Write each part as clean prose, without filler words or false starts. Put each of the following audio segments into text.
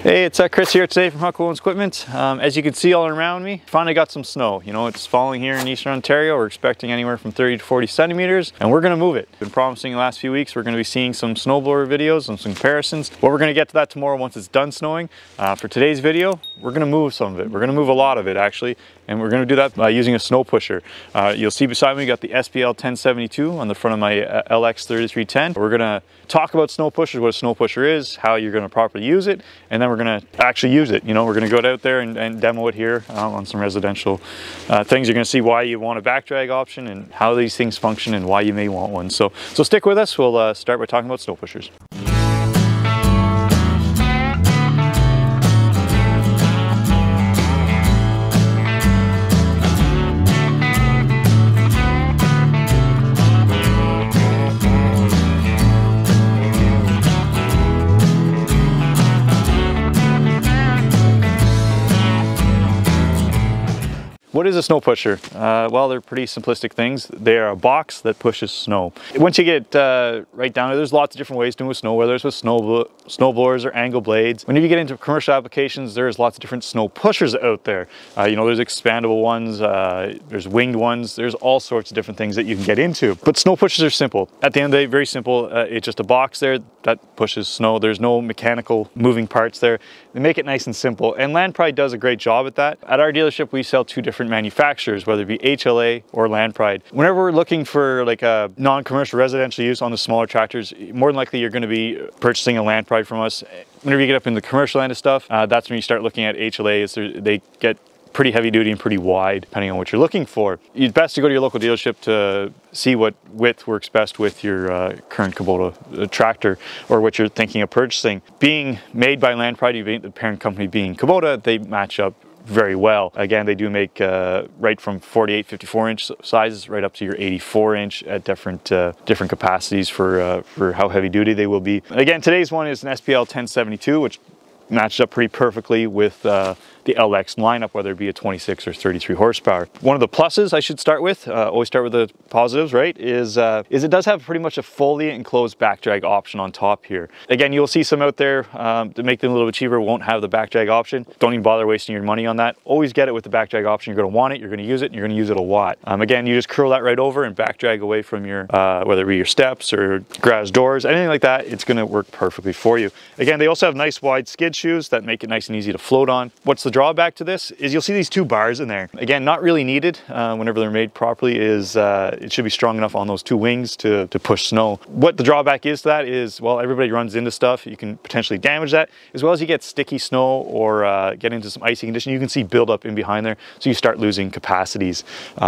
Hey, it's Chris here today from Huck Owens Equipment. As you can see all around me, finally got some snow. You know, it's falling here in Eastern Ontario. We're expecting anywhere from 30 to 40 centimeters, and we're gonna move it. Been promising the last few weeks we're gonna be seeing some snowblower videos and some comparisons. Well, we're gonna get to that tomorrow once it's done snowing. For today's video, we're gonna move some of it. We're gonna move a lot of it actually, and we're gonna do that by using a snow pusher. You'll see beside me, we got the SPL 1072 on the front of my LX 3310. We're gonna talk about snow pushers, what a snow pusher is, how you're gonna properly use it, and then we're gonna actually use it. You know, we're gonna go out there and demo it here on some residential things. You're gonna see why you want a back drag option and how these things function and why you may want one. So stick with us. We'll start by talking about snow pushers. What is a snow pusher? Well, they're pretty simplistic things. They are a box that pushes snow. Once you get right down to it, there's lots of different ways to move snow, whether it's with snow blowers or angle blades. Whenever you get into commercial applications, there's lots of different snow pushers out there. You know, there's expandable ones, there's winged ones, there's all sorts of different things that you can get into. But snow pushers are simple. At the end of the day, very simple. It's just a box there that pushes snow. There's no mechanical moving parts there. They make it nice and simple. And Landpride does a great job at that. At our dealership, we sell two different manufacturers, whether it be HLA or Landpride. Whenever we're looking for like a non-commercial residential use on the smaller tractors, more than likely you're going to be purchasing a Landpride from us. Whenever you get up in the commercial end of stuff, that's when you start looking at HLAs. They get pretty heavy duty and pretty wide depending on what you're looking for. It's best to go to your local dealership to see what width works best with your current Kubota tractor or what you're thinking of purchasing. Being made by Landpride, the parent company being Kubota, they match up very well. Again, they do make right from 48, 54 inch sizes right up to your 84 inch at different capacities for how heavy duty they will be. Again, today's one is an SPL 1072, which matches up pretty perfectly with the LX lineup, whether it be a 26 or 33 horsepower. One of the pluses I should start with, always start with the positives, right, is it does have pretty much a fully enclosed back drag option on top here. Again, you'll see some out there to make them a little bit cheaper won't have the back drag option. Don't even bother wasting your money on that. Always get it with the back drag option. You're going to want it, you're going to use it, and you're going to use it a lot. Again, you just curl that right over and back drag away from your, whether it be your steps or garage doors, anything like that, it's going to work perfectly for you. Again, they also have nice wide skid shoes that make it nice and easy to float on. What's the drawback to this is you'll see these two bars in there. Again, not really needed whenever they're made properly. Is it should be strong enough on those two wings to push snow. What the drawback is to that is, well, everybody runs into stuff. You can potentially damage that, as well as you get sticky snow or get into some icy condition. You can see buildup in behind there, so you start losing capacities,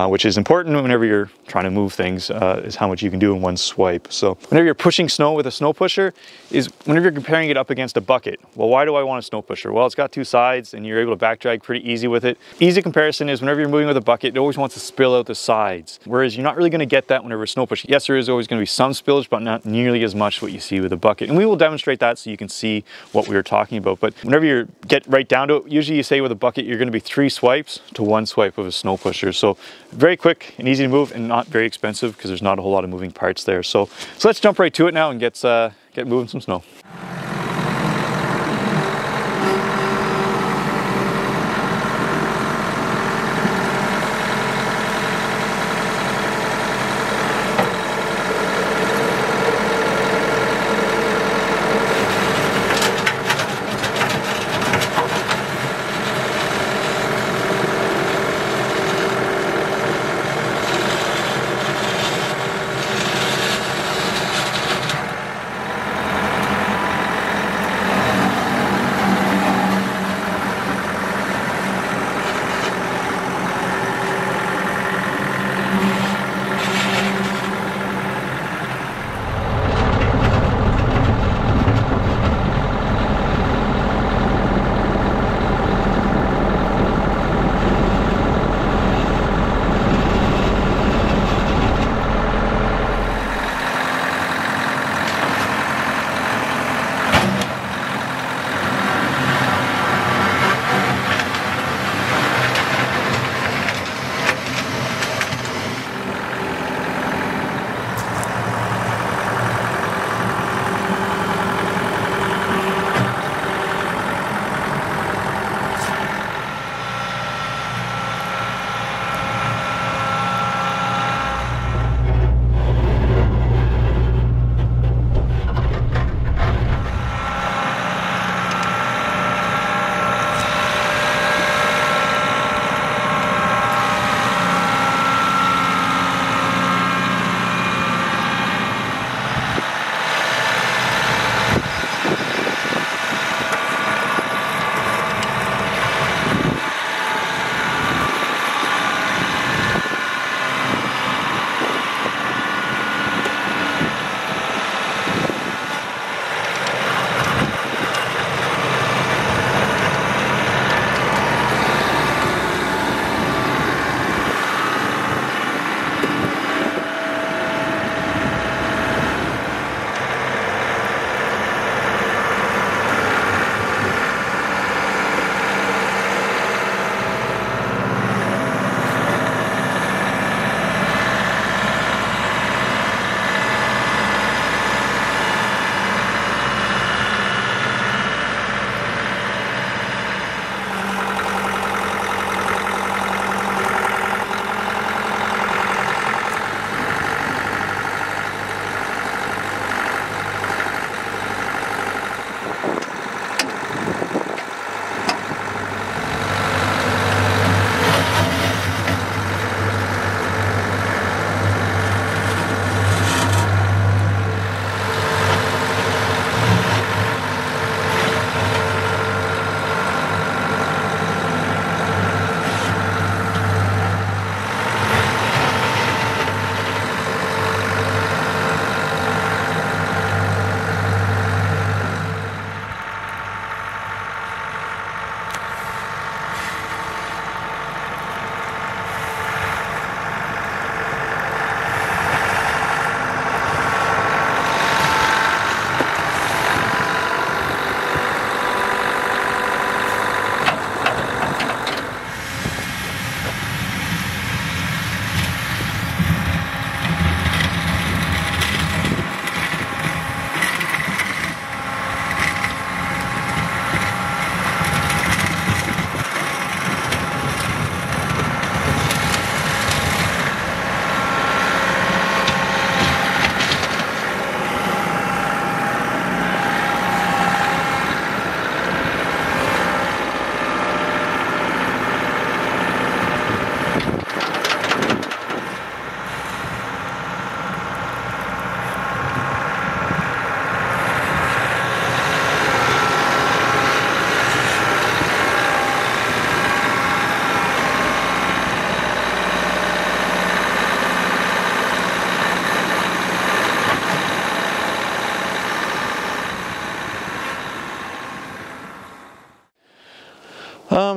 which is important whenever you're trying to move things, is how much you can do in one swipe. So whenever you're pushing snow with a snow pusher, is whenever you're comparing it up against a bucket. Well, why do I want a snow pusher? Well, it's got two sides and you're able to back drag pretty easy with it. Easy comparison is whenever you're moving with a bucket, it always wants to spill out the sides, whereas you're not really going to get that whenever snow pushing. Yes, there is always going to be some spillage, but not nearly as much what you see with a bucket. And we will demonstrate that so you can see what we were talking about. But whenever you get right down to it, usually you say with a bucket, you're going to be 3 swipes to 1 swipe of a snow pusher. So very quick and easy to move and not very expensive because there's not a whole lot of moving parts there. So let's jump right to it now and get moving some snow.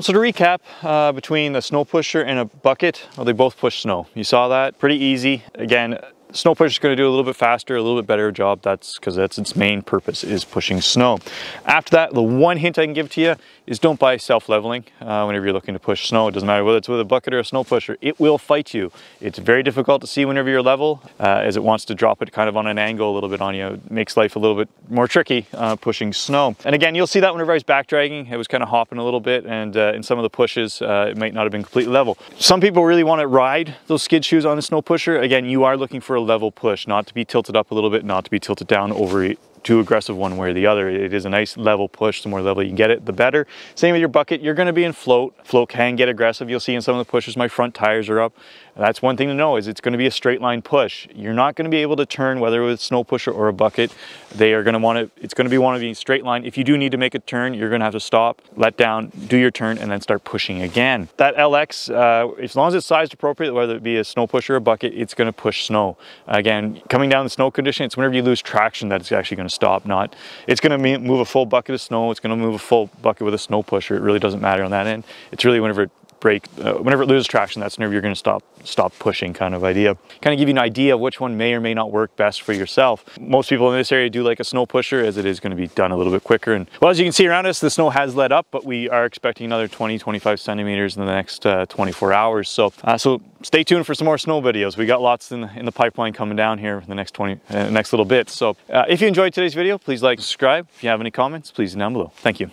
So to recap, between the snow pusher and a bucket, well, they both push snow. You saw that? Pretty easy. Again, snow pusher is going to do a little bit faster, a little bit better job. That's because that's its main purpose, is pushing snow. After that, the one hint I can give to you is don't buy self-leveling whenever you're looking to push snow. It doesn't matter whether it's with a bucket or a snow pusher, it will fight you. It's very difficult to see whenever you're level, as it wants to drop it kind of on an angle a little bit on you. It makes life a little bit more tricky pushing snow. And again, you'll see that whenever I was back dragging, it was kind of hopping a little bit, and in some of the pushes, it might not have been completely level. Some people really want to ride those skid shoes on a snow pusher. Again, you are looking for a level push, not to be tilted up a little bit, not to be tilted down over too aggressive one way or the other. It is a nice level push. The more level you can get it, the better. Same with your bucket. You're going to be in float. Float can get aggressive. You'll see in some of the pushes my front tires are up. That's one thing to know, is it's going to be a straight line push. You're not going to be able to turn, whether it's snow pusher or a bucket. They are going to want to, it's going to be one of these straight line. If you do need to make a turn, you're going to have to stop, let down, do your turn, and then start pushing again. That LX, as long as it's sized appropriate, whether it be a snow pusher or a bucket, it's going to push snow. Again, coming down the snow condition, it's whenever you lose traction that it's actually going to stop. Not, it's going to move a full bucket of snow. It's going to move a full bucket with a snow pusher. It really doesn't matter on that end. It's really whenever it loses traction, that's whenever you're going to stop pushing, kind of idea. Kind of give you an idea of which one may or may not work best for yourself. Most people in this area do like a snow pusher, as it is going to be done a little bit quicker. And well, as you can see around us, the snow has let up, but we are expecting another 20-25 centimeters in the next 24 hours. So stay tuned for some more snow videos. We got lots in the pipeline coming down here in the next next little bit. So if you enjoyed today's video, please like and subscribe. If you have any comments, please down below. Thank you.